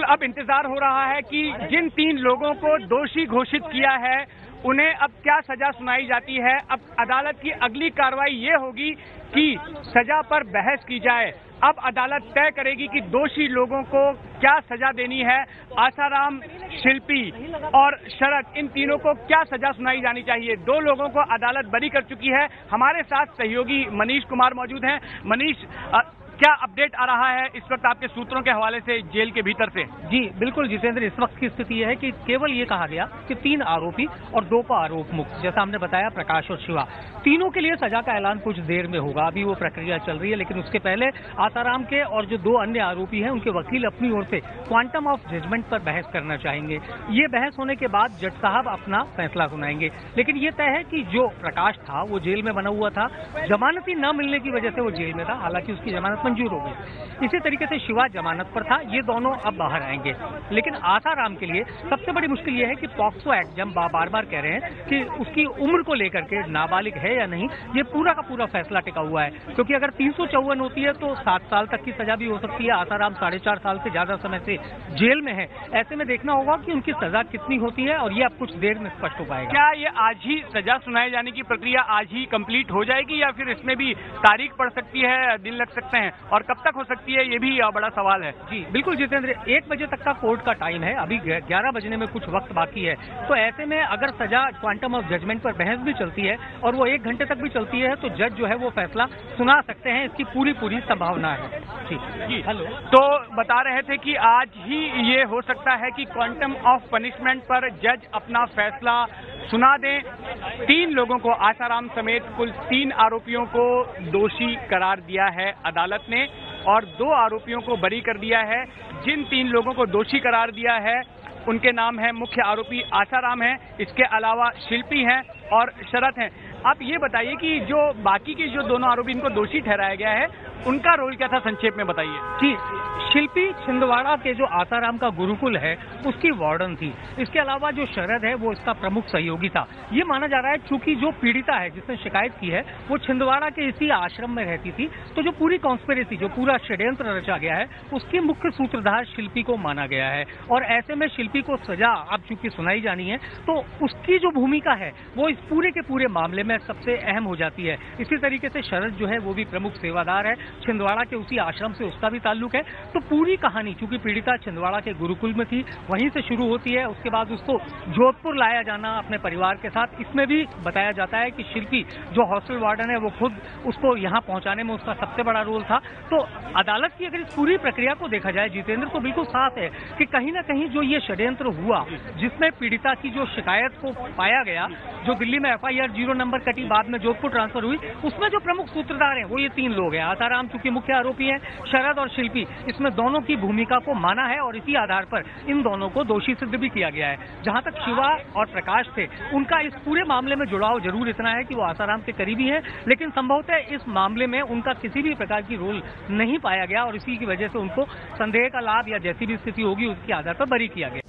अब इंतजार हो रहा है कि जिन 3 लोगों को दोषी घोषित किया है उन्हें अब क्या सजा सुनाई जाती है। अब अदालत की अगली कार्रवाई ये होगी कि सजा पर बहस की जाए। अब अदालत तय करेगी कि दोषी लोगों को क्या सजा देनी है। आसाराम, शिल्पी और शरद, इन तीनों को क्या सजा सुनाई जानी चाहिए। 2 लोगों को अदालत बरी कर चुकी है। हमारे साथ सहयोगी मनीष कुमार मौजूद हैं। मनीष, क्या अपडेट आ रहा है इस वक्त आपके सूत्रों के हवाले से जेल के भीतर से? जी बिल्कुल जितेंद्र, इस वक्त की स्थिति यह है कि केवल ये कहा गया कि 3 आरोपी और 2 को आरोप मुक्त, जैसा हमने बताया, प्रकाश और शिवा, तीनों के लिए सजा का ऐलान कुछ देर में होगा। अभी वो प्रक्रिया चल रही है, लेकिन उसके पहले आसाराम के और जो 2 अन्य आरोपी हैं उनके वकील अपनी ओर से क्वांटम ऑफ जजमेंट पर बहस करना चाहेंगे। ये बहस होने के बाद जज साहब अपना फैसला सुनाएंगे। लेकिन ये तय है कि जो प्रकाश था वो जेल में बना हुआ था, जमानती न मिलने की वजह से वो जेल में था, हालांकि उसकी जमानत मंजूर हो गई। इसी तरीके से शिवा जमानत पर था। ये दोनों अब बाहर आएंगे। लेकिन आसाराम के लिए सबसे बड़ी मुश्किल ये है कि पॉक्सो एक्ट, जब बार बार कह रहे हैं कि उसकी उम्र को लेकर के नाबालिग है या नहीं, ये पूरा का पूरा फैसला टिका हुआ है। क्योंकि अगर 354 होती है तो 7 साल तक की सजा भी हो सकती है। आसाराम 4.5 साल से ज्यादा समय से जेल में है। ऐसे में देखना होगा कि उनकी सजा कितनी होती है और ये अब कुछ देर में स्पष्ट हो पाएगा। क्या ये आज ही सजा सुनाए जाने की प्रक्रिया आज ही कंप्लीट हो जाएगी या फिर इसमें भी तारीख पड़ सकती है, दिन लग सकते हैं, और कब तक हो सकती है, ये भी बड़ा सवाल है? जी बिल्कुल जितेंद्र, 1 बजे तक का कोर्ट का टाइम है। अभी 11 बजने में कुछ वक्त बाकी है। तो ऐसे में अगर सजा क्वांटम ऑफ जजमेंट पर बहस भी चलती है और वो 1 घंटे तक भी चलती है तो जज जो है वो फैसला सुना सकते हैं। इसकी पूरी संभावना है। जी हेलो, तो बता रहे थे कि आज ही ये हो सकता है कि क्वांटम ऑफ पनिशमेंट पर जज अपना फैसला सुना दें। 3 लोगों को, आसाराम समेत कुल 3 आरोपियों को दोषी करार दिया है अदालत ने और 2 आरोपियों को बरी कर दिया है। जिन 3 लोगों को दोषी करार दिया है उनके नाम है, मुख्य आरोपी आसाराम है, इसके अलावा शिल्पी हैं और शरद हैं। आप ये बताइए कि जो बाकी के जो दोनों आरोपी इनको दोषी ठहराया गया है उनका रोल क्या था, संक्षेप में बताइए। जी, शिल्पी छिंदवाड़ा के जो आसाराम का गुरुकुल है उसकी वार्डन थी। इसके अलावा जो शरद है वो इसका प्रमुख सहयोगी था। ये माना जा रहा है चूंकि जो पीड़िता है जिसने शिकायत की है वो छिंदवाड़ा के इसी आश्रम में रहती थी, तो जो पूरी कॉन्स्पिरेसी, जो पूरा षड्यंत्र रचा गया है उसकी मुख्य सूत्रधार शिल्पी को माना गया है। और ऐसे में शिल्पी को सजा अब चूंकि सुनाई जानी है तो उसकी जो भूमिका है वो इस पूरे के पूरे मामले में सबसे अहम हो जाती है। इसी तरीके से शरद जो है वो भी प्रमुख सेवादार है, छिंदवाड़ा के उसी आश्रम से उसका भी ताल्लुक है। तो पूरी कहानी, चूंकि पीड़िता छिंदवाड़ा के गुरुकुल में थी, वहीं से शुरू होती है। उसके बाद उसको जोधपुर लाया जाना अपने परिवार के साथ, इसमें भी बताया जाता है कि शिल्पी जो हॉस्टल वार्डन है वो खुद उसको यहाँ पहुंचाने में उसका सबसे बड़ा रोल था। तो अदालत की अगर इस पूरी प्रक्रिया को देखा जाए जितेंद्र, तो बिल्कुल साफ है कि कहीं ना कहीं जो ये षड्यंत्र हुआ जिसमें पीड़िता की जो शिकायत को पाया गया, जो दिल्ली में FIR 0 नंबर कटी, बाद में जोधपुर ट्रांसफर हुई, उसमें जो प्रमुख सूत्रधार हैं वो ये 3 लोग हैं। आसाराम चूंकि मुख्य आरोपी हैं, शरद और शिल्पी, इसमें दोनों की भूमिका को माना है और इसी आधार पर इन दोनों को दोषी सिद्ध भी किया गया है। जहां तक शिवा और प्रकाश थे, उनका इस पूरे मामले में जुड़ाव जरूर इतना है कि वो आसाराम के करीबी हैं, लेकिन संभवतः इस मामले में उनका किसी भी प्रकार की रोल नहीं पाया गया और इसी की वजह से उनको संदेह का लाभ या जैसी भी स्थिति होगी उसके आधार पर बरी किया गया।